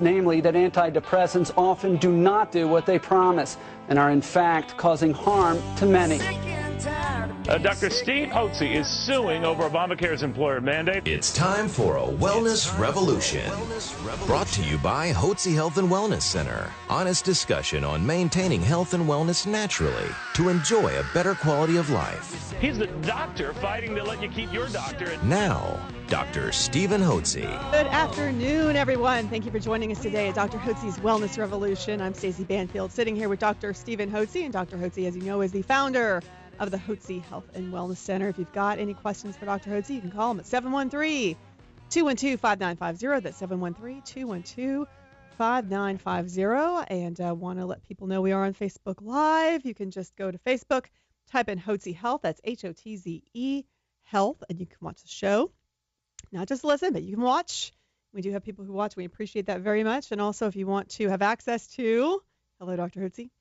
namely that antidepressants often do not do what they promise and are in fact causing harm to many. Dr. Steve Hotze is suing over Obamacare's employer mandate. It's time for a wellness revolution. Brought to you by Hotze Health and Wellness Center. Honest discussion on maintaining health and wellness naturally to enjoy a better quality of life. He's the doctor fighting to let you keep your doctor. Now, Dr. Stephen Hotze. Good afternoon, everyone. Thank you for joining us today at Dr. Hotze's Wellness Revolution. I'm Stacey Banfield, sitting here with Dr. Stephen Hotze, and Dr. Hotze, as you know, is the founder of the Hotze Health and Wellness Center. If you've got any questions for Dr. Hotze, you can call him at 713-212-5950. That's 713-212-5950. And want to let people know we are on Facebook Live. You can just go to Facebook, type in Hotze Health. That's Hotze Health, and you can watch the show. Not just listen, but you can watch. We do have people who watch. We appreciate that very much. And also, if you want to have access to, hello, Dr. Hotze.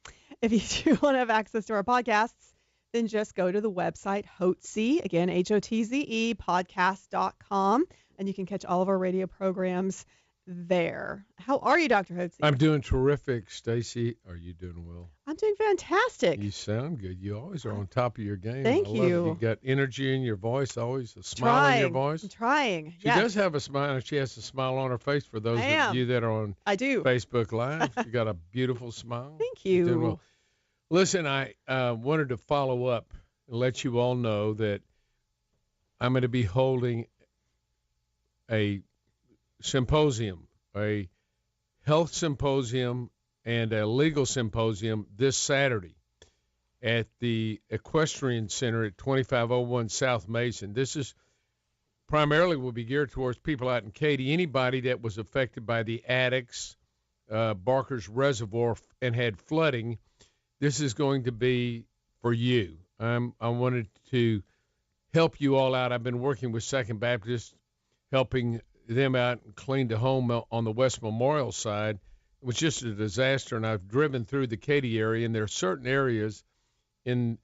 If you do want to have access to our podcasts, then just go to the website Hotze, again, Hotze, podcast.com, and you can catch all of our radio programs there. How are you, Dr. Hotze? I'm doing terrific, Stacey. Are you doing well? I'm doing fantastic. You sound good. You always are on top of your game. Thank you. You got energy in your voice, always a smile in your voice. I'm trying. She does have a smile, and she has a smile on her face for those of you that are on Facebook Live. You got a beautiful smile. Thank you. You're doing well. Listen, I wanted to follow up and let you all know that I'm going to be holding a symposium, a health symposium and a legal symposium this Saturday at the Equestrian Center at 2501 South Mason. This is primarily will be geared towards people out in Katy, anybody that was affected by the Addicks, Barker's Reservoir, and had flooding. This is going to be for you. I wanted to help you all out. I've been working with Second Baptist, helping them out and clean the home on the West Memorial side. It was just a disaster, and I've driven through the Katy area, and there are certain areas in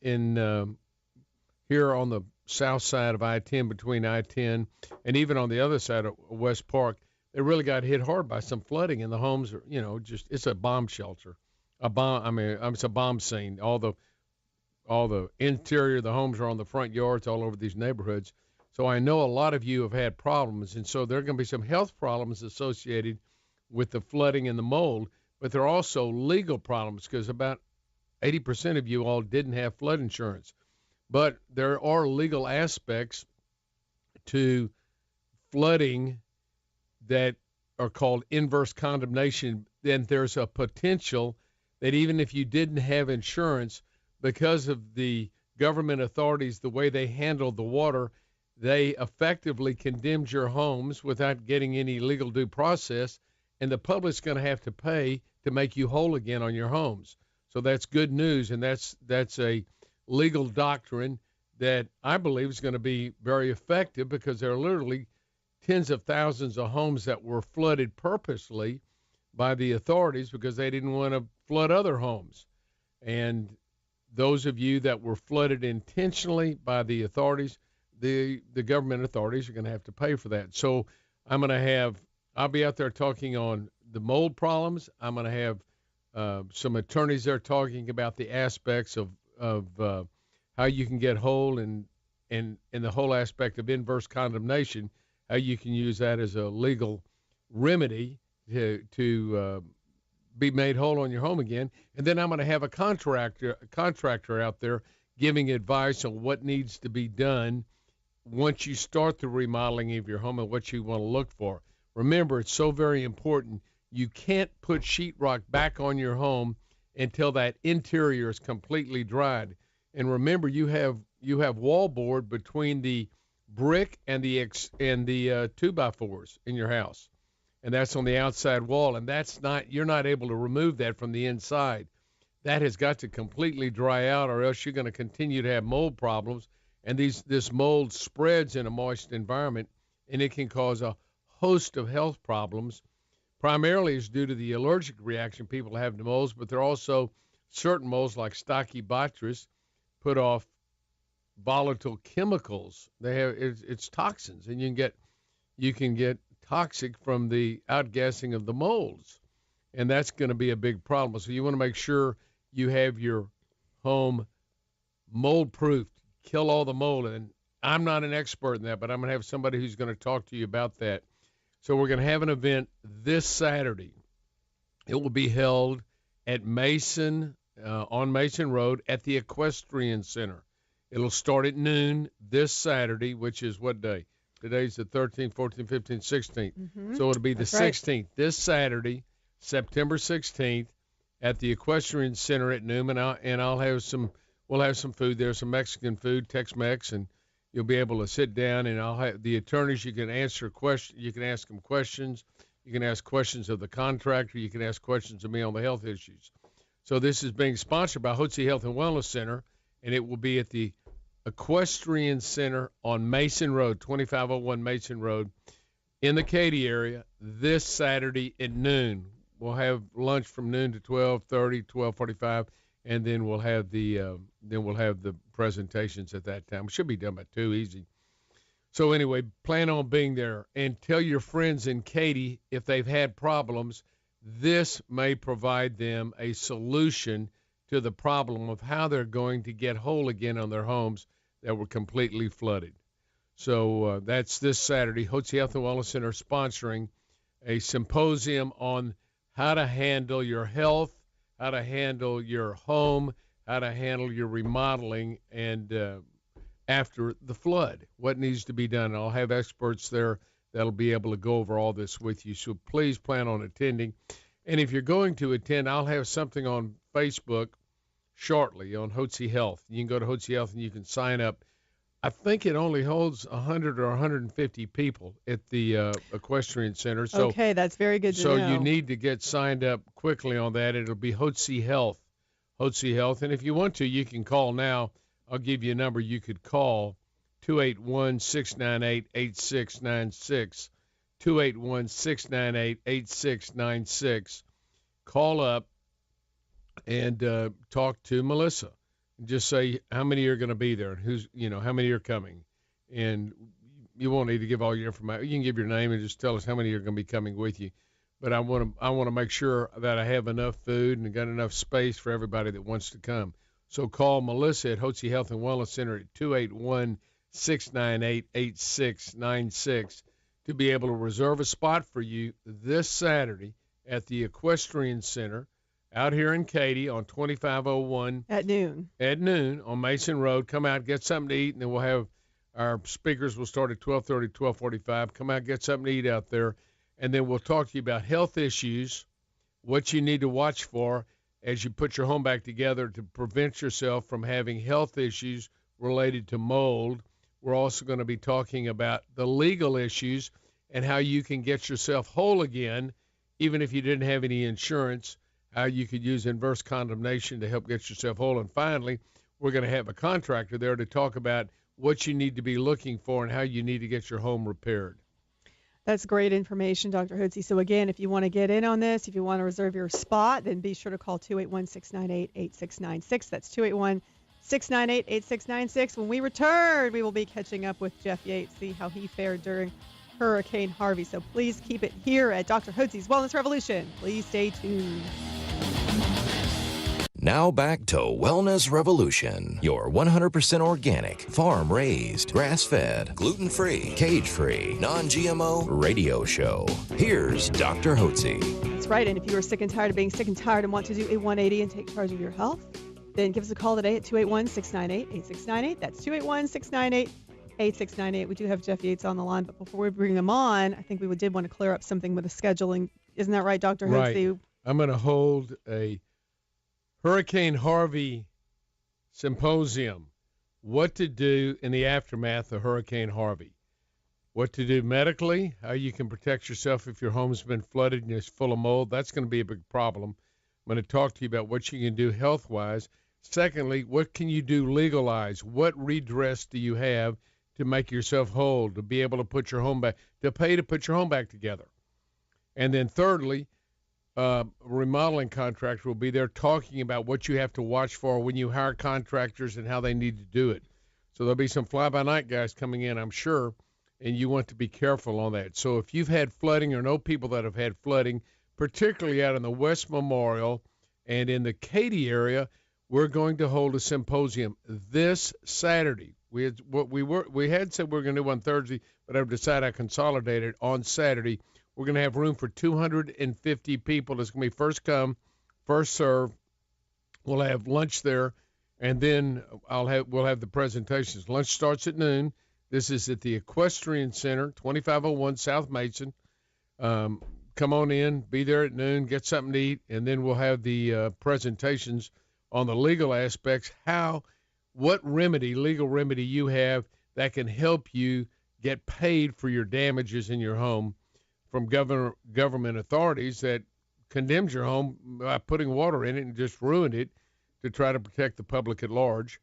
here on the south side of I-10, between I-10 and even on the other side of West Park, they really got hit hard by some flooding, and the homes are, it's a bomb shelter. It's a bomb scene. All the interior of the homes are on the front yards all over these neighborhoods. So I know a lot of you have had problems, and so there are going to be some health problems associated with the flooding and the mold, but there are also legal problems because about 80% of you all didn't have flood insurance. But there are legal aspects to flooding that are called inverse condemnation. Then there's a potential that even if you didn't have insurance, because of the government authorities, the way they handled the water, they effectively condemned your homes without getting any legal due process, and the public's going to have to pay to make you whole again on your homes. So that's good news, and that's a legal doctrine that I believe is going to be very effective because there are literally tens of thousands of homes that were flooded purposely by the authorities because they didn't want to flood other homes. And those of you that were flooded intentionally by the authorities, the government authorities are going to have to pay for that. So I'll be out there talking on the mold problems. I'm going to have some attorneys there talking about the aspects of how you can get whole and the whole aspect of inverse condemnation, how you can use that as a legal remedy to be made whole on your home again. And then I'm going to have a contractor out there giving advice on what needs to be done once you start the remodeling of your home and what you want to look for. Remember, it's so very important. You can't put sheetrock back on your home until that interior is completely dried. And remember, you have wallboard between the brick and the 2x4s in your house, and that's on the outside wall. And you're not able to remove that from the inside. That has got to completely dry out, or else you're going to continue to have mold problems. And this mold spreads in a moist environment, and it can cause a host of health problems. Primarily is due to the allergic reaction people have to molds, but there are also certain molds like Stachybotrys put off volatile chemicals. It's toxins, and you can get toxic from the outgassing of the molds. And that's going to be a big problem. So you want to make sure you have your home mold-proofed, kill all the mold. And I'm not an expert in that, but I'm going to have somebody who's going to talk to you about that. So we're going to have an event this Saturday. It will be held at Mason, on Mason Road at the Equestrian Center. It'll start at noon this Saturday, which is what day? Today's the 13th, 14th, 15th, 16th. Mm-hmm. So it'll be the 16th, right. This Saturday, September 16th, at the Equestrian Center at noon, and I'll have some. We'll have some food there, some Mexican food, Tex-Mex, and you'll be able to sit down. And I'll have the attorneys. You can answer questions. You can ask them questions. You can ask questions of the contractor. You can ask questions of me on the health issues. So this is being sponsored by Hotze Health and Wellness Center, and it will be at the Equestrian Center on Mason Road, 2501 Mason Road, in the Katy area this Saturday at noon. We'll have lunch from noon to 12:30, 12:45, and then we'll have the presentations at that time. It should be done by 2, easy. So anyway, plan on being there and tell your friends in Katy if they've had problems. This may provide them a solution to the problem of how they're going to get whole again on their homes that were completely flooded. So that's this Saturday. Hotze Health and Wellness Center sponsoring a symposium on how to handle your health, how to handle your home, how to handle your remodeling, and after the flood, what needs to be done. I'll have experts there that'll be able to go over all this with you. So please plan on attending. And if you're going to attend, I'll have something on Facebook shortly on Hotze Health. You can go to Hotze Health and you can sign up. I think it only holds 100 or 150 people at the Equestrian Center. So, okay, that's very good to know. So you need to get signed up quickly on that. It'll be Hotze Health. Hotze Health. And if you want to, you can call now. I'll give you a number you could call, 281-698-8696, 281-698-8696. Call up and talk to Melissa. Just say how many are going to be there and how many are coming. And you won't need to give all your information. You can give your name and just tell us how many are going to be coming with you. But I want to make sure that I have enough food and got enough space for everybody that wants to come. So call Melissa at Hotze Health and Wellness Center at 281-698-8696 to be able to reserve a spot for you this Saturday at the Equestrian Center out here in Katy on 2501. At noon. At noon on Mason Road. Come out, get something to eat, and then we'll have our speakers will start at 12:30, 12:45. Come out, get something to eat out there, and then we'll talk to you about health issues, what you need to watch for as you put your home back together to prevent yourself from having health issues related to mold. We're also going to be talking about the legal issues and how you can get yourself whole again, even if you didn't have any insurance, how you could use inverse condemnation to help get yourself whole. And finally, we're going to have a contractor there to talk about what you need to be looking for and how you need to get your home repaired. That's great information, Dr. Hotze. So again, if you want to get in on this, if you want to reserve your spot, then be sure to call 281-698-8696. That's 281-698-8696. When we return, we will be catching up with Jeff Yates, see how he fared during Hurricane Harvey. So please keep it here at Dr. Hotze's Wellness Revolution. Please stay tuned. Now back to Wellness Revolution, your 100% organic, farm-raised, grass-fed, gluten-free, cage-free, non-GMO radio show. Here's Dr. Hotze. That's right, and if you are sick and tired of being sick and tired and want to do a 180 and take charge of your health, then give us a call today at 281-698-8698. That's 281-698-8698. We do have Jeff Yates on the line, but before we bring them on, I think we did want to clear up something with the scheduling. Isn't that right, Dr. Hotze? Right. I'm going to hold a Hurricane Harvey symposium, what to do in the aftermath of Hurricane Harvey, what to do medically, how you can protect yourself if your home's been flooded and it's full of mold. That's going to be a big problem. I'm going to talk to you about what you can do health-wise. Secondly, what can you do legalize? What redress do you have to make yourself whole, to be able to put your home back, to pay to put your home back together? And then thirdly, remodeling contractor will be there talking about what you have to watch for when you hire contractors and how they need to do it. So there'll be some fly-by-night guys coming in, I'm sure, and you want to be careful on that. So if you've had flooding or know people that have had flooding, particularly out in the West Memorial and in the Katy area, we're going to hold a symposium this Saturday. We had said we were going to do on Thursday, but I've decided I consolidated on Saturday. We're going to have room for 250 people. It's going to be first come, first serve. We'll have lunch there, and then we'll have the presentations. Lunch starts at noon. This is at the Equestrian Center, 2501 South Mason. Come on in, be there at noon, get something to eat, and then we'll have the presentations on the legal aspects, what legal remedy you have that can help you get paid for your damages in your home from government authorities that condemned your home by putting water in it and just ruined it to try to protect the public at large.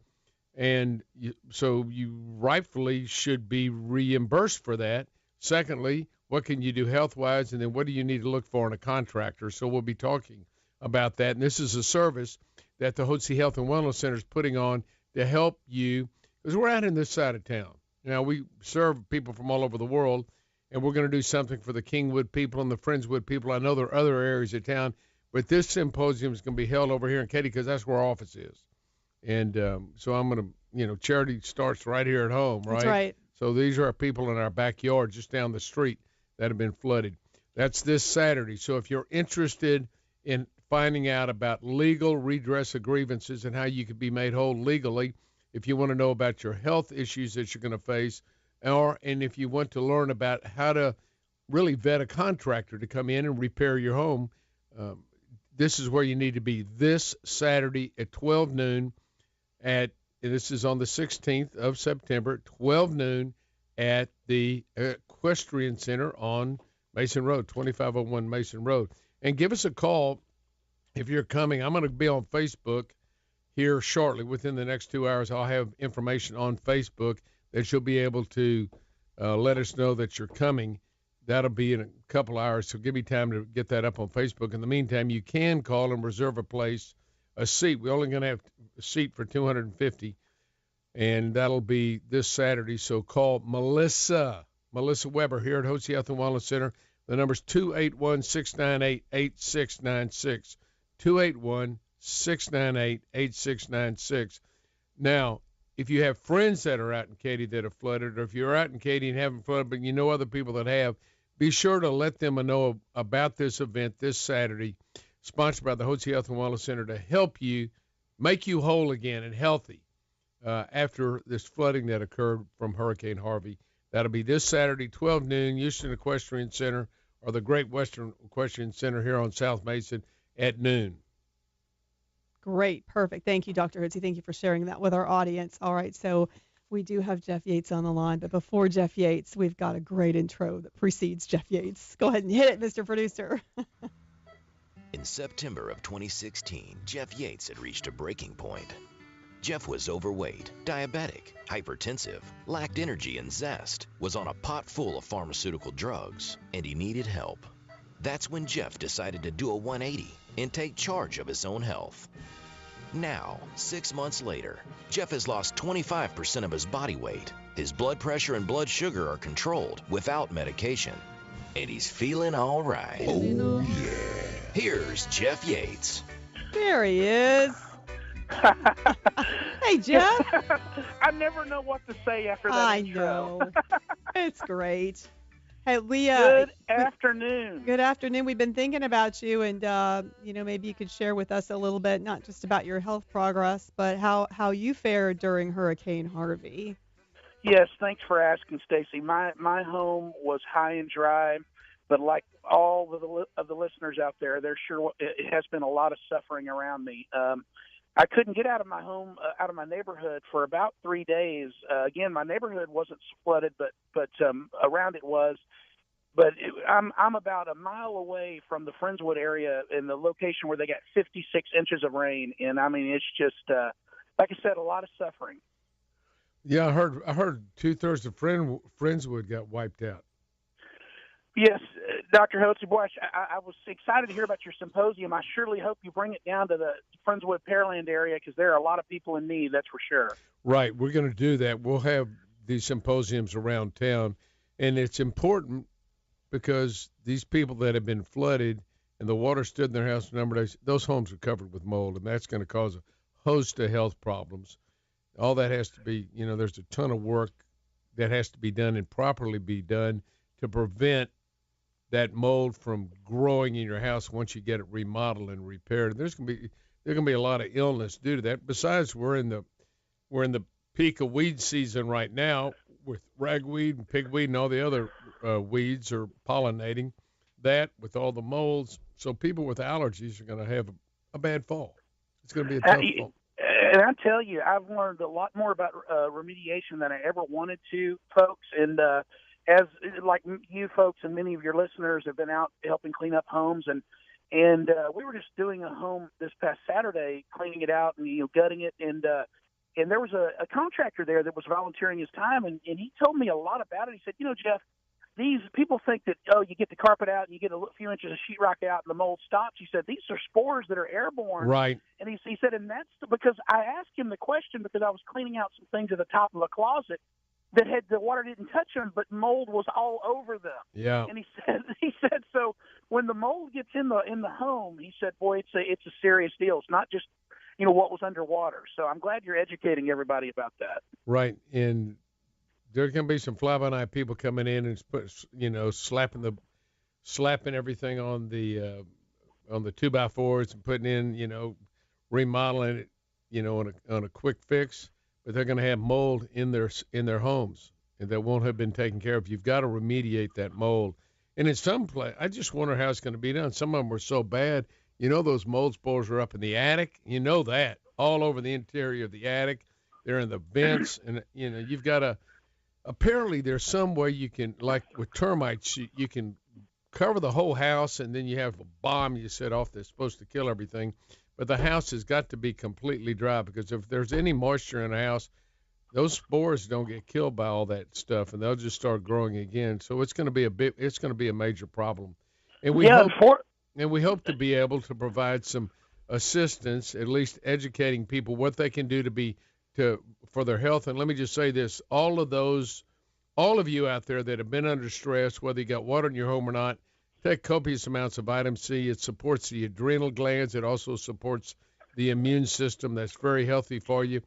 And so you rightfully should be reimbursed for that. Secondly, what can you do health-wise, and then what do you need to look for in a contractor? So we'll be talking about that. And this is a service that the Hotze Health and Wellness Center is putting on to help you, because we're out in this side of town. Now, we serve people from all over the world, and we're going to do something for the Kingwood people and the Friendswood people. I know there are other areas of town, but this symposium is going to be held over here in Katy because that's where our office is. And so I'm going to, charity starts right here at home, right? That's right. So these are our people in our backyard just down the street that have been flooded. That's this Saturday. So if you're interested in finding out about legal redress of grievances and how you can be made whole legally, if you want to know about your health issues that you're going to face, and if you want to learn about how to really vet a contractor to come in and repair your home, this is where you need to be this Saturday at 12 noon this is on the 16th of September, 12 noon at the Equestrian Center on Mason Road, 2501 Mason Road. And give us a call if you're coming. I'm going to be on Facebook here shortly. Within the next 2 hours, I'll have information on Facebook that you'll be able to let us know that you're coming. That'll be in a couple hours, so give me time to get that up on Facebook. In the meantime, you can call and reserve a seat. We're only going to have a seat for 250, and that'll be this Saturday. So call Melissa Weber here at Hotze Health and Wellness Center. The number's 281-698-8696, 281-698-8696. Now, if you have friends that are out in Katy that have flooded, or if you're out in Katy and haven't flooded, but you know other people that have, be sure to let them know about this event this Saturday, sponsored by the Hotze Health and Wellness Center, to help you make you whole again and healthy after this flooding that occurred from Hurricane Harvey. That'll be this Saturday, 12 noon, Houston Equestrian Center, or the Great Western Equestrian Center here on South Mason at noon. Great. Perfect. Thank you, Dr. Hotze. Thank you for sharing that with our audience. All right. So we do have Jeff Yates on the line, but before Jeff Yates, we've got a great intro that precedes Jeff Yates. Go ahead and hit it, Mr. Producer. In September of 2016, Jeff Yates had reached a breaking point. Jeff was overweight, diabetic, hypertensive, lacked energy and zest, was on a pot full of pharmaceutical drugs, and he needed help. That's when Jeff decided to do a 180 and take charge of his own health. Now, 6 months later, Jeff has lost 25% of his body weight. His blood pressure and blood sugar are controlled without medication, and he's feeling all right. Oh, yeah. Here's Jeff Yates. There he is. Hey, Jeff. I never know what to say after that I intro. know. It's great. Hey, Good afternoon. Good afternoon. We've been thinking about you, and maybe you could share with us a little bit, not just about your health progress, but how you fared during Hurricane Harvey. Yes, thanks for asking, Stacy. My home was high and dry, but like all of the listeners out there, it has been a lot of suffering around me. I couldn't get out of my home, out of my neighborhood for about 3 days. Again, my neighborhood wasn't flooded, but around it was. But I'm about a mile away from the Friendswood area in the location where they got 56 inches of rain, and I mean it's just like I said, a lot of suffering. Yeah, I heard 2/3 of Friendswood got wiped out. Yes, Dr. Hotze, boy, I was excited to hear about your symposium. I surely hope you bring it down to the Friendswood Pearland area because there are a lot of people in need, that's for sure. Right, we're going to do that. We'll have these symposiums around town, And it's important because these people that have been flooded and the water stood in their house for a number of days, those homes are covered with mold, and that's going to cause a host of health problems. All that has to be, there's a ton of work that has to be done and properly be done to prevent that mold from growing in your house once you get it remodeled and repaired. There's going to be a lot of illness due to that. Besides, we're in the peak of weed season right now with ragweed and pigweed and all the other weeds are pollinating that with all the molds. So people with allergies are going to have a bad fall. It's going to be a tough fall. And I tell you, I've learned a lot more about remediation than I ever wanted to, folks. And as like you folks and many of your listeners have been out helping clean up homes, and we were just doing a home this past Saturday, cleaning it out and gutting it, and there was a contractor there that was volunteering his time, and he told me a lot about it. He said, Jeff, these people think that, you get the carpet out and you get a few inches of sheetrock out and the mold stops. He said, these are spores that are airborne. Right. And he said, and that's because I asked him the question because I was cleaning out some things at the top of a closet that had the water didn't touch them, but mold was all over them. Yeah. And he said, so when the mold gets in the home, he said, boy, it's a serious deal. It's not just, what was underwater. So I'm glad you're educating everybody about that. Right. And there's going to be some fly-by-night people coming in and slapping everything on the 2x4s and putting in, remodeling it, on a quick fix. But they're going to have mold in their homes and that won't have been taken care of. You've got to remediate that mold. And in some place, I just wonder how it's going to be done. Some of them were so bad. Those mold spores are up in the attic. That all over the interior of the attic. They're in the vents, and you've got to. Apparently, there's some way you can, like with termites, you can cover the whole house, and then you have a bomb you set off that's supposed to kill everything. But the house has got to be completely dry because if there's any moisture in the house, those spores don't get killed by all that stuff, and they'll just start growing again. So it's going to be a major problem. And we hope to be able to provide some assistance, at least educating people what they can do for their health. And let me just say this, all of you out there that have been under stress, whether you got water in your home or not, take copious amounts of vitamin C. It supports the adrenal glands. It also supports the immune system. That's very healthy for you.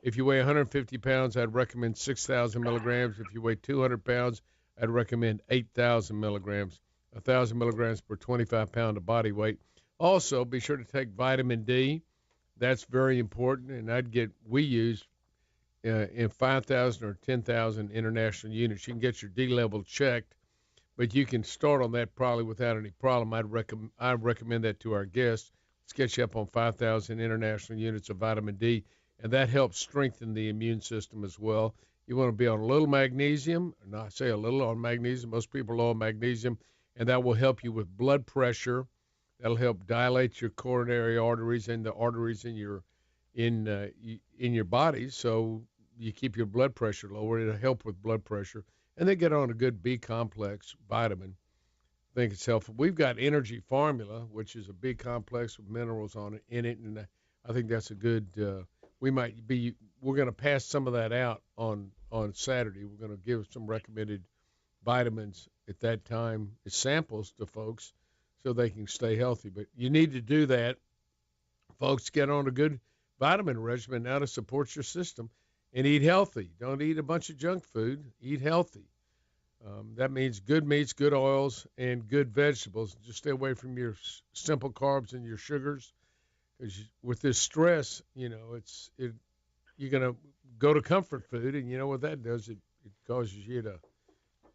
If you weigh 150 pounds, I'd recommend 6,000 milligrams. If you weigh 200 pounds, I'd recommend 8,000 milligrams, 1,000 milligrams per 25 pound of body weight. Also, be sure to take vitamin D. That's very important, and we use in 5,000 or 10,000 international units. You can get your D level checked, but you can start on that probably without any problem. I'd recommend that to our guests. Let's get you up on 5,000 international units of vitamin D, and that helps strengthen the immune system as well. You want to be on a little magnesium, and I say a little on magnesium. Most people are low on magnesium, and that will help you with blood pressure. That'll help dilate your coronary arteries and the arteries in your body, so you keep your blood pressure lower. It'll help with blood pressure. And they get on a good B complex vitamin. I think it's helpful. We've got Energy Formula, which is a B complex with minerals in it, and I think that's a good. We're going to pass some of that out on Saturday. We're going to give some recommended vitamins at that time as samples to folks so they can stay healthy. But you need to do that. Folks, get on a good vitamin regimen now to support your system and eat healthy. Don't eat a bunch of junk food. Eat healthy. That means good meats, good oils, and good vegetables. Just stay away from your simple carbs and your sugars. Because with this stress, you're going to go to comfort food, and you know what that does? It causes you to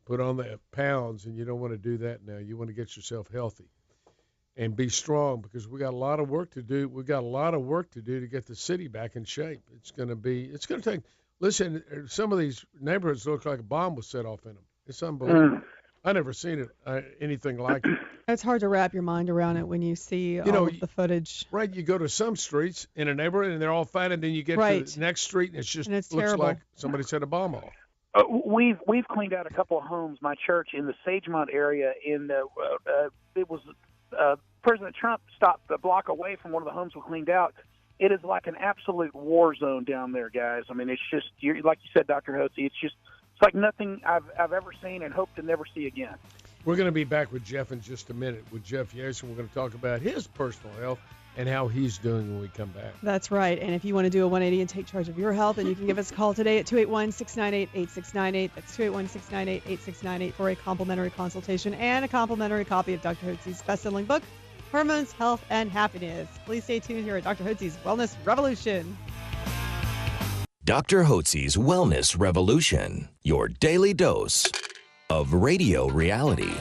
put on the pounds, and you don't want to do that now. You want to get yourself healthy and be strong because we got a lot of work to do. We got a lot of work to do to get the city back in shape. It's going to take. Listen, some of these neighborhoods look like a bomb was set off in them. It's unbelievable. I never seen anything like it. It's hard to wrap your mind around it when you see all of the footage. Right, you go to some streets in a neighborhood and they're all fine, and then you get to the next street and it looks terrible. like somebody set a bomb off. We've cleaned out a couple of homes. My church in the Sagemont area, it was President Trump stopped a block away from one of the homes we cleaned out. It is like an absolute war zone down there, guys. I mean, it's just like you said, Dr. Hotze. It's just It's like nothing I've ever seen and hope to never see again. We're going to be back with Jeff in just a minute with Jeff Yates, and we're going to talk about his personal health and how he's doing when we come back. That's right. And if you want to do a 180 and take charge of your health, then you can give us a call today at 281-698-8698. That's 281-698-8698 for a complimentary consultation and a complimentary copy of Dr. Hotze's best-selling book, Hormones, Health, and Happiness. Please stay tuned here at Dr. Hotze's Wellness Revolution. Dr. Hotze's Wellness Revolution, your daily dose of radio reality.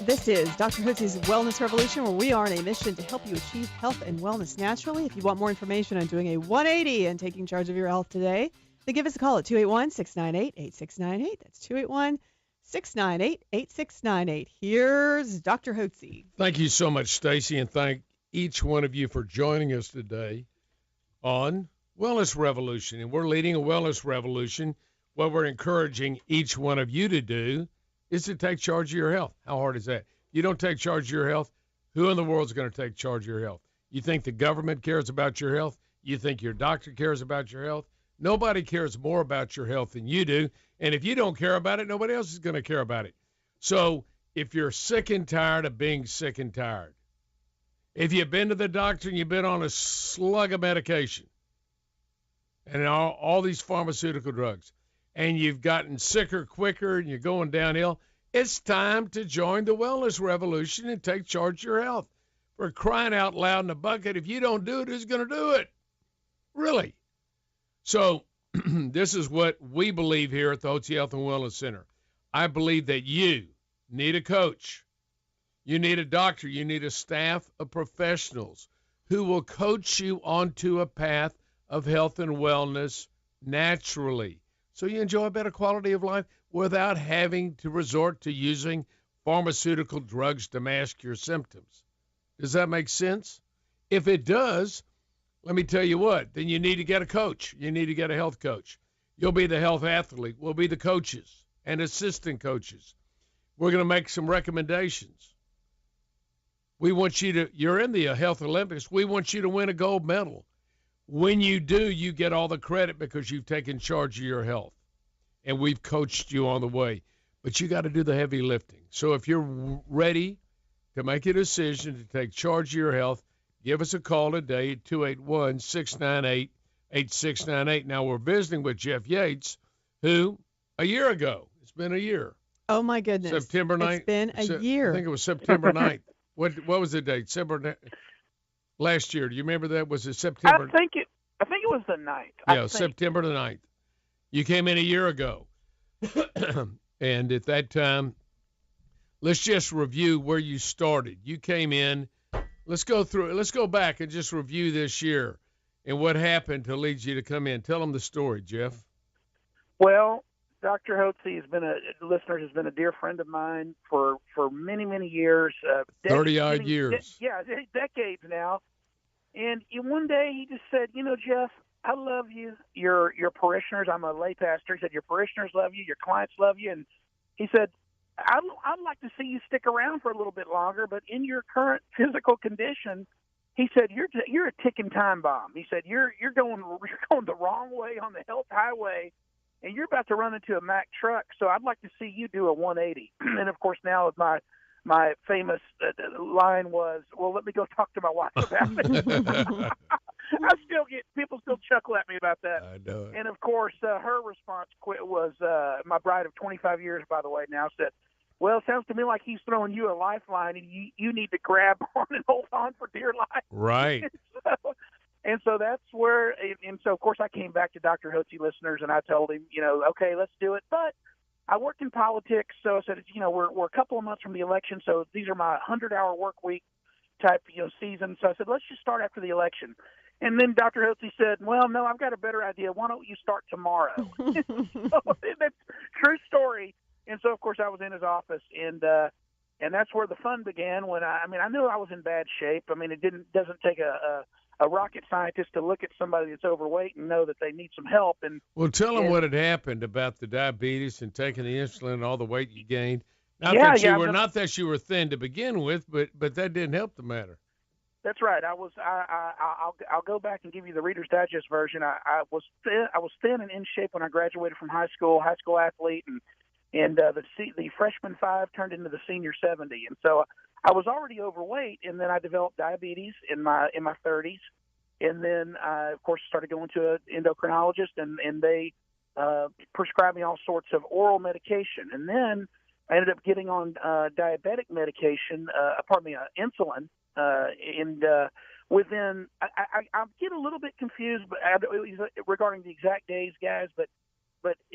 This is Dr. Hotze's Wellness Revolution, where we are on a mission to help you achieve health and wellness naturally. If you want more information on doing a 180 and taking charge of your health today, then give us a call at 281-698-8698. That's 281-698-8698. Here's Dr. Hotze. Thank you so much, Stacy, and thank each one of you for joining us today on Wellness Revolution. And we're leading a wellness revolution. What we're encouraging each one of you to do is to take charge of your health. How hard is that? You don't take charge of your health, who in the world is going to take charge of your health? You think the government cares about your health? You think your doctor cares about your health? Nobody cares more about your health than you do. And if you don't care about it, nobody else is going to care about it. So if you're sick and tired of being sick and tired, if you've been to the doctor and you've been on a slug of medication and all these pharmaceutical drugs, and you've gotten sicker quicker and you're going downhill, it's time to join the wellness revolution and take charge of your health. For crying out loud in the bucket, if you don't do it, who's going to do it? Really? So this is what we believe here at the Hotze Health and Wellness Center. I believe that you need a coach. You need a doctor. You need a staff of professionals who will coach you onto a path of health and wellness naturally, so you enjoy a better quality of life without having to resort to using pharmaceutical drugs to mask your symptoms. Does that make sense? If it does, let me tell you what, then you need to get a coach. You need to get a health coach. You'll be the health athlete. We'll be the coaches and assistant coaches. We're going to make some recommendations. We want you to, you're in the Health Olympics, we want you to win a gold medal. When you do, you get all the credit because you've taken charge of your health, and we've coached you on the way. But you got to do the heavy lifting. So if you're ready to make a decision to take charge of your health, give us a call today at 281-698-8698. Now, we're visiting with Jeff Yates, who a year ago, it's been a year. Oh, my goodness. September 9th. It's been a year. I think it was September 9th. What was the date? Last year. Do you remember that? Was it September? I think it was the 9th. Yeah, September the 9th. You came in a year ago. And at that time, let's just review where you started. You came in. Let's go back and just review this year and what happened to lead you to come in. Tell them the story, Jeff. Well, Dr. Hotze has been has been a dear friend of mine for many, many years. 30-odd years. Decades now. And one day he just said, Jeff, I love you. Your parishioners, I'm a lay pastor. He said, your parishioners love you. Your clients love you. And he said, I'd like to see you stick around for a little bit longer, but in your current physical condition, he said, you're a ticking time bomb. He said, you're going the wrong way on the health highway, and you're about to run into a Mack truck. So I'd like to see you do a 180. And of course, now my famous line was, well, let me go talk to my wife about it. People still chuckle at me about that. I know it. And of course, her response was, my bride of 25 years, by the way, now said, well, it sounds to me like he's throwing you a lifeline, and you need to grab on and hold on for dear life. Right. And so that's where, and so of course I came back to Dr. Hotze listeners, and I told him, okay, let's do it. But I worked in politics, so I said, we're a couple of months from the election, so these are my 100-hour work week type, season. So I said, let's just start after the election. And then Dr. Hotze said, well, no, I've got a better idea. Why don't you start tomorrow? So that's true story. And so, of course, I was in his office, and that's where the fun began. When I knew I was in bad shape. I mean, doesn't take a rocket scientist to look at somebody that's overweight and know that they need some help. And well, tell them what had happened about the diabetes and taking the insulin and all the weight you gained. Not that you were thin to begin with, but that didn't help the matter. That's right. I'll go back and give you the Reader's Digest version. I was thin and in shape when I graduated from high school athlete, and the freshman 5 turned into the senior 70, and so I was already overweight, and then I developed diabetes in my 30s, and then I, of course, started going to an endocrinologist, and they prescribed me all sorts of oral medication, and then I ended up getting on diabetic medication, insulin. Within, I get a little bit confused, but regarding the exact days, guys. But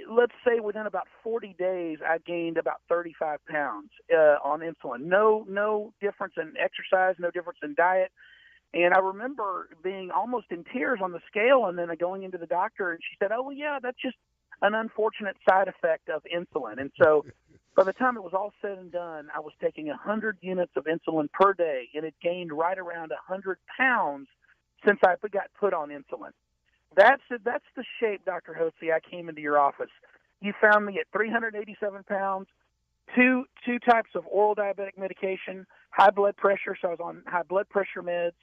let's say within about 40 days, I gained about 35 pounds on insulin. No difference in exercise, no difference in diet. And I remember being almost in tears on the scale, and then going into the doctor, and she said, "Oh, well, yeah, that's just an unfortunate side effect of insulin." And so, by the time it was all said and done, I was taking 100 units of insulin per day, and it gained right around 100 pounds since I got put on insulin. That's the shape, Dr. Hotze, I came into your office. You found me at 387 pounds, two types of oral diabetic medication, high blood pressure, so I was on high blood pressure meds,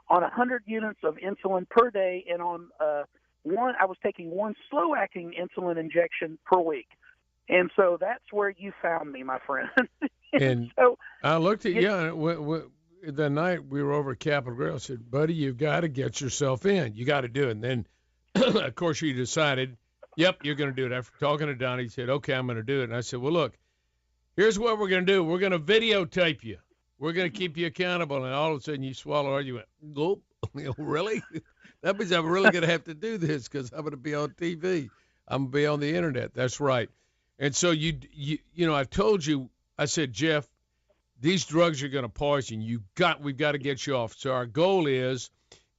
on 100 units of insulin per day, and on I was taking one slow-acting insulin injection per week. And so that's where you found me, my friend. And so, I looked at you the night we were over at Capitol Grill. I said, "Buddy, you've got to get yourself in. You got to do it." And then, of course, you decided, "Yep, you're going to do it." After talking to Donnie, he said, "Okay, I'm going to do it." And I said, "Well, look, here's what we're going to do. We're going to videotape you. We're going to keep you accountable." And all of a sudden, you swallow it. You went, "Nope." Really? That means I'm really going to have to do this because I'm going to be on TV. I'm going to be on the internet. That's right. And so you know, I told you, I said, "Jeff, these drugs are going to poison you. We've got to get you off." So our goal is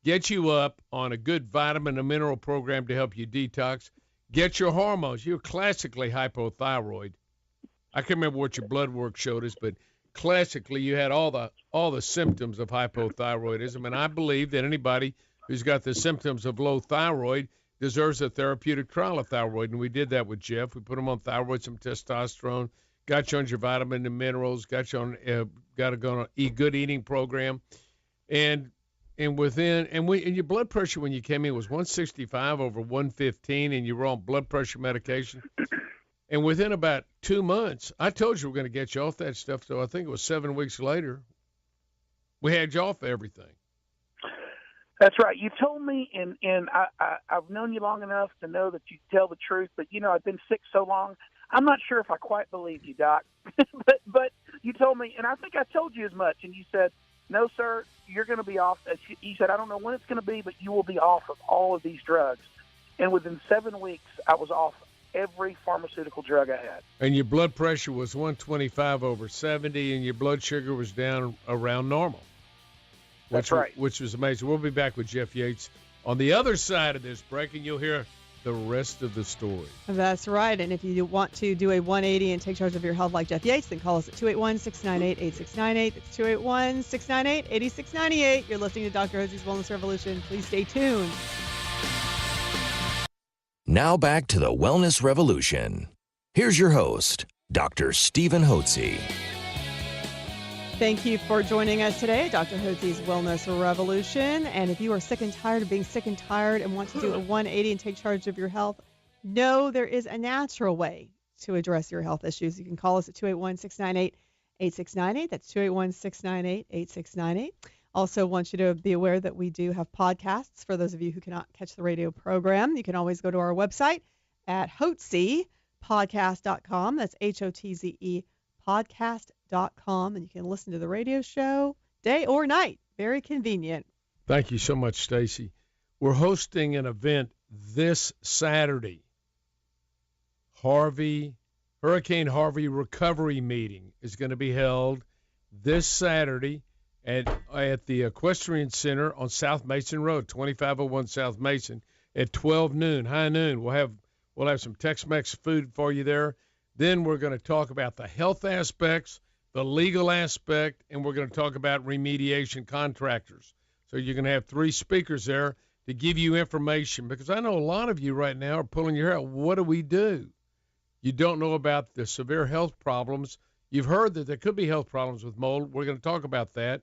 get you up on a good vitamin and mineral program to help you detox, get your hormones. You're classically hypothyroid. I can't remember what your blood work showed us, but classically you had all the symptoms of hypothyroidism. And I believe that anybody who's got the symptoms of low thyroid deserves a therapeutic trial of thyroid, and we did that with Jeff. We put him on thyroid, some testosterone, got you on your vitamin and minerals, got you on got to go on a good eating program, and your blood pressure when you came in was 165 over 115, and you were on blood pressure medication. And within about 2 months, I told you we're going to get you off that stuff. So I think it was 7 weeks later, we had you off everything. That's right. You told me, and I've known you long enough to know that you tell the truth. But I've been sick so long, I'm not sure if I quite believe you, Doc. but you told me, and I think I told you as much. And you said, "No, sir, you're going to be off." You said, "I don't know when it's going to be, but you will be off of all of these drugs." And within 7 weeks, I was off every pharmaceutical drug I had. And your blood pressure was 125 over 70, and your blood sugar was down around normal. That's right. Which was amazing. We'll be back with Jeff Yates on the other side of this break, and you'll hear the rest of the story. That's right. And if you want to do a 180 and take charge of your health like Jeff Yates, then call us at 281-698-8698. It's 281-698-8698. You're listening to Dr. Hotze's Wellness Revolution. Please stay tuned. Now back to the Wellness Revolution. Here's your host, Dr. Stephen Hotze. Thank you for joining us today, Dr. Hotze's Wellness Revolution. And if you are sick and tired of being sick and tired and want to do a 180 and take charge of your health, know there is a natural way to address your health issues. You can call us at 281-698-8698. That's 281-698-8698. Also want you to be aware that we do have podcasts for those of you who cannot catch the radio program. You can always go to our website at hotzepodcast.com. That's HOTZE podcast.com, and you can listen to the radio show day or night. Very convenient. Thank you so much, Stacy. We're hosting an event this Saturday. Hurricane Harvey recovery meeting is going to be held this Saturday at the Equestrian Center on South Mason Road, 2501 South Mason, at 12 noon, high noon. We'll have some Tex-Mex food for you there. Then we're going to talk about the health aspects, the legal aspect, and we're going to talk about remediation contractors. So you're going to have 3 speakers there to give you information, because I know a lot of you right now are pulling your hair out. What do we do? You don't know about the severe health problems. You've heard that there could be health problems with mold. We're going to talk about that.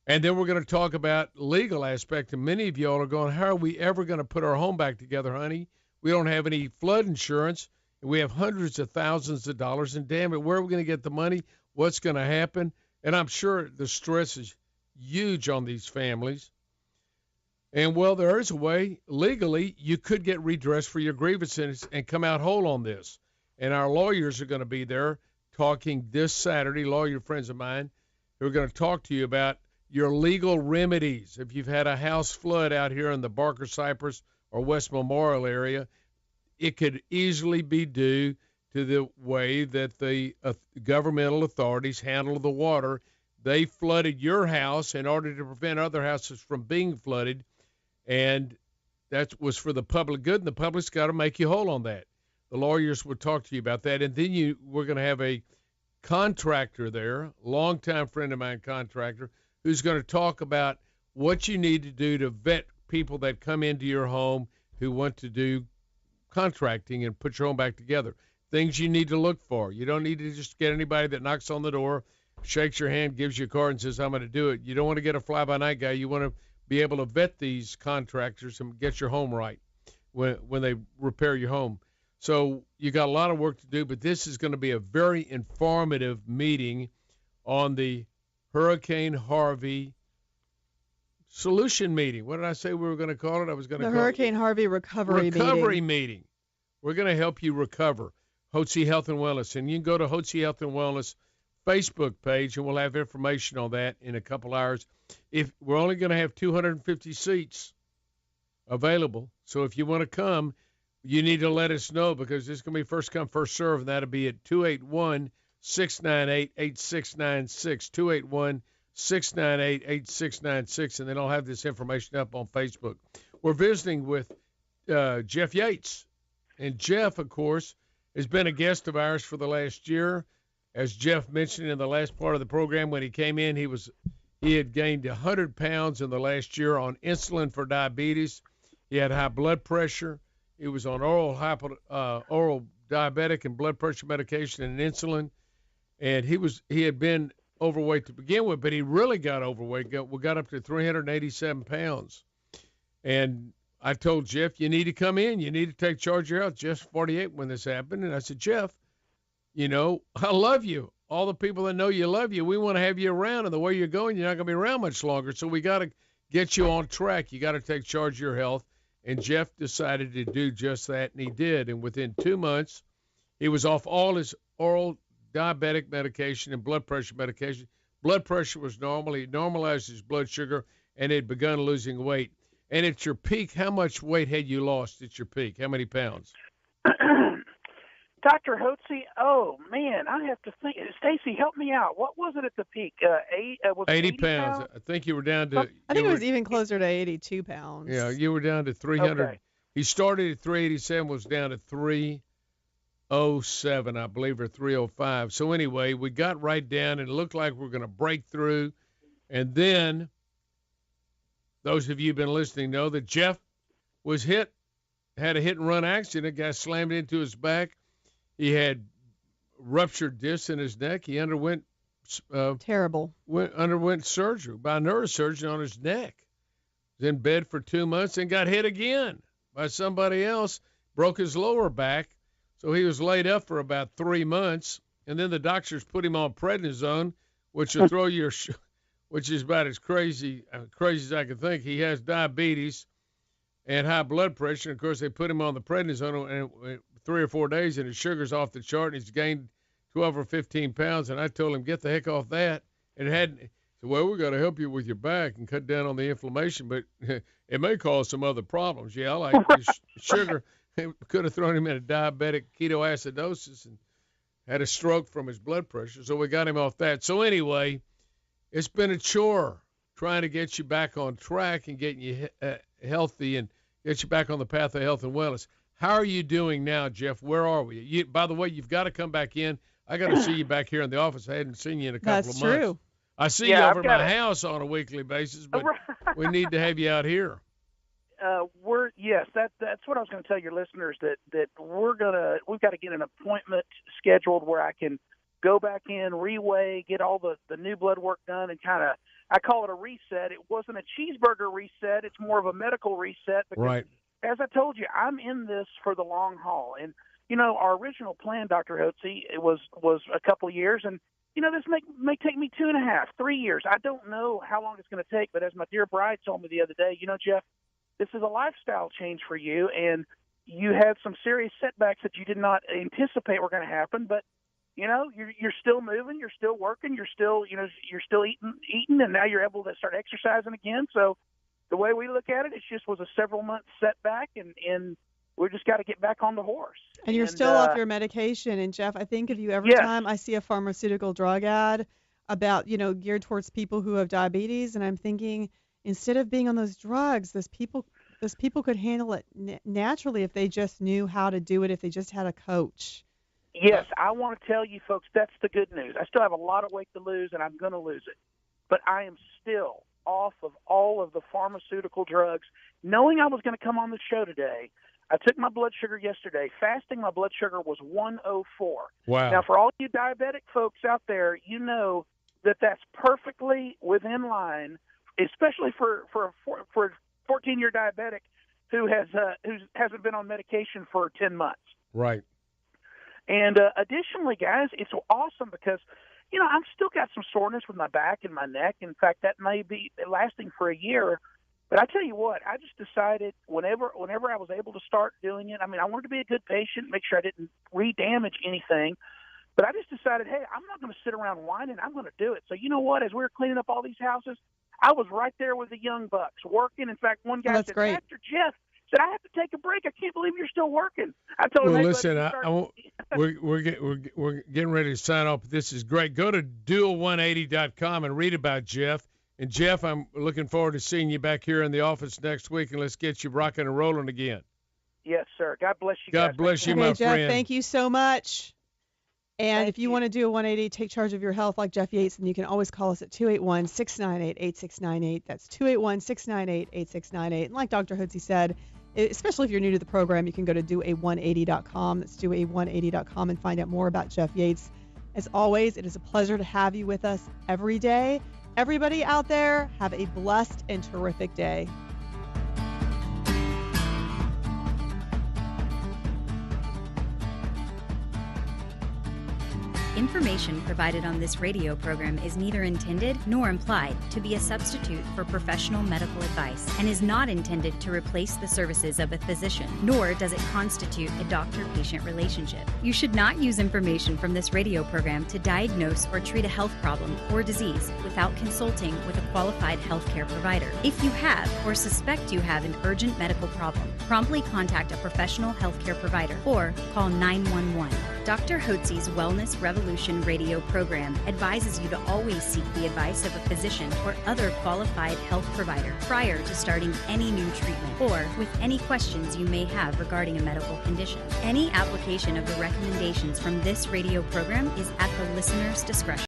And then we're going to talk about legal aspect. And many of y'all are going, how are we ever going to put our home back together, honey? We don't have any flood insurance. And we have hundreds of thousands of dollars. And damn it, where are we going to get the money? What's going to happen? And I'm sure the stress is huge on these families. And, well, there is a way. Legally, you could get redress for your grievances and come out whole on this. And our lawyers are going to be there talking this Saturday, lawyer friends of mine, who are going to talk to you about your legal remedies. If you've had a house flood out here in the Barker Cypress or West Memorial area, it could easily be due to the way that the governmental authorities handle the water. They flooded your house in order to prevent other houses from being flooded, and that was for the public good, and the public's got to make you whole on that. The lawyers would talk to you about that, and then we're going to have a contractor there, longtime friend of mine, contractor, who's going to talk about what you need to do to vet people that come into your home who want to do contracting and put your home back together. Things you need to look for. You don't need to just get anybody that knocks on the door, shakes your hand, gives you a card, and says, I'm going to do it. You don't want to get a fly-by-night guy. You want to be able to vet these contractors and get your home right when they repair your home. So you got a lot of work to do, but this is going to be a very informative meeting on the Hurricane Harvey solution meeting. What did I say we were going to call it? I was going to call Hurricane Harvey recovery meeting. We're going to help you recover. Hotze Health and Wellness. And you can go to Hotze Health and Wellness Facebook page, and we'll have information on that in a couple hours. If we're only going to have 250 seats available, so if you want to come, you need to let us know, because this is going to be first come, first serve, and that'll be at 281-698-8696, 281-698-8696, and then I'll have this information up on Facebook. We're visiting with Jeff Yates, and Jeff, of course, has been a guest of ours for the last year. As Jeff mentioned in the last part of the program, when he came in, he had gained 100 pounds in the last year on insulin for diabetes. He had high blood pressure. He was on oral diabetic and blood pressure medication and insulin, and he had been overweight to begin with, but he really got overweight. Got up to 387 pounds. And I told Jeff, you need to come in. You need to take charge of your health. Jeff's 48 when this happened, and I said, Jeff, I love you. All the people that know you love you. We want to have you around, and the way you're going, you're not going to be around much longer. So we got to get you on track. You got to take charge of your health. And Jeff decided to do just that, and he did. And within 2 months, he was off all his oral diabetic medication and blood pressure medication. Blood pressure was normal. He normalized his blood sugar, and had begun losing weight. And at your peak, how much weight had you lost at your peak? How many pounds? Dr. Hotze, oh, man, I have to think. Stacy, help me out. What was it at the peak? 80 pounds. I think you were down to... I think it was even closer to 82 pounds. Yeah, you were down to 300. Okay. He started at 387, was down to 307, I believe, or 305. So anyway, we got right down, and it looked like we were going to break through. And then, those of you who've been listening know that Jeff was had a hit-and-run accident. A guy slammed into his back. He had ruptured discs in his neck. He underwent surgery by a neurosurgeon on his neck. Was in bed for 2 months and got hit again by somebody else. Broke his lower back, so he was laid up for about 3 months. And then the doctors put him on prednisone, which will throw your, which is about as crazy as I can think. He has diabetes and high blood pressure. And of course, they put him on the prednisone and 3 or 4 days, and his sugar's off the chart, and he's gained 12 or 15 pounds. And I told him, get the heck off that. And it hadn't. So, well, we got to help you with your back and cut down on the inflammation, but it may cause some other problems. Yeah, like sugar. It could have thrown him in a diabetic ketoacidosis and had a stroke from his blood pressure. So we got him off that. So anyway, it's been a chore trying to get you back on track and getting you healthy and get you back on the path of health and wellness. How are you doing now, Jeff? Where are we? By the way, you've got to come back in. I got to see you back here in the office. I hadn't seen you in a couple of months. That's true. I see you over at my house on a weekly basis, but we need to have you out here. That's what I was going to tell your listeners, that we've got to get an appointment scheduled where I can go back in, reweigh, get all the new blood work done, and I call it a reset. It wasn't a cheeseburger reset. It's more of a medical reset. Because, Right. as I told you, I'm in this for the long haul. And, you know, our original plan, Dr. Hotze, it was a couple of years. And, you know, this may take me 2.5, 3 years. I don't know how long it's going to take. But as my dear bride told me the other day, you know, Jeff, this is a lifestyle change for you. And you had some serious setbacks that you did not anticipate were going to happen. But, you know, you're still moving, you're still working, you're still eating, and now you're able to start exercising again. So the way we look at it, it just was a several month setback, and we just got to get back on the horse. And you're still off your medication. And Jeff, I think of you every time I see a pharmaceutical drug ad about, you know, geared towards people who have diabetes, and I'm thinking, instead of being on those drugs, those people could handle it naturally if they just knew how to do it, if they just had a coach. Yes, I want to tell you folks, that's the good news. I still have a lot of weight to lose, and I'm going to lose it. But I am still off of all of the pharmaceutical drugs. Knowing I was going to come on the show today, I took my blood sugar yesterday. Fasting, my blood sugar was 104. Wow. Now, for all you diabetic folks out there, you know that that's perfectly within line, especially for a 14-year diabetic who hasn't been on medication for 10 months. Right. And additionally, guys, it's awesome because, you know, I've still got some soreness with my back and my neck. In fact, that may be lasting for a year. But I tell you what, I just decided whenever I was able to start doing it, I mean, I wanted to be a good patient, make sure I didn't re-damage anything. But I just decided, hey, I'm not going to sit around whining. I'm going to do it. So you know what? As we were cleaning up all these houses, I was right there with the young bucks working. In fact, one guy said, great. Pastor Jeff, said, I have to take a break. I can't believe you're still working. I told him, well, hey, listen, buddy, we're getting ready to sign off. This is great. Go to dual180.com and read about Jeff. And, Jeff, I'm looking forward to seeing you back here in the office next week, and let's get you rocking and rolling again. Yes, sir. God bless you. God bless you, my Jeff, friend. Thank you so much. And if you want to do a 180, take charge of your health like Jeff Yates, then you can always call us at 281-698-8698. That's 281-698-8698. And like Dr. Hotze said, especially if you're new to the program, you can go to doa180.com. That's doa180.com and find out more about Jeff Yates. As always, it is a pleasure to have you with us every day. Everybody out there, have a blessed and terrific day. Information provided on this radio program is neither intended nor implied to be a substitute for professional medical advice and is not intended to replace the services of a physician, nor does it constitute a doctor-patient relationship. You should not use information from this radio program to diagnose or treat a health problem or disease without consulting with a qualified healthcare provider. If you have or suspect you have an urgent medical problem, promptly contact a professional healthcare provider or call 911. Dr. Hotze's Wellness Revolution radio program advises you to always seek the advice of a physician or other qualified health provider prior to starting any new treatment or with any questions you may have regarding a medical condition. Any application of the recommendations from this radio program is at the listener's discretion.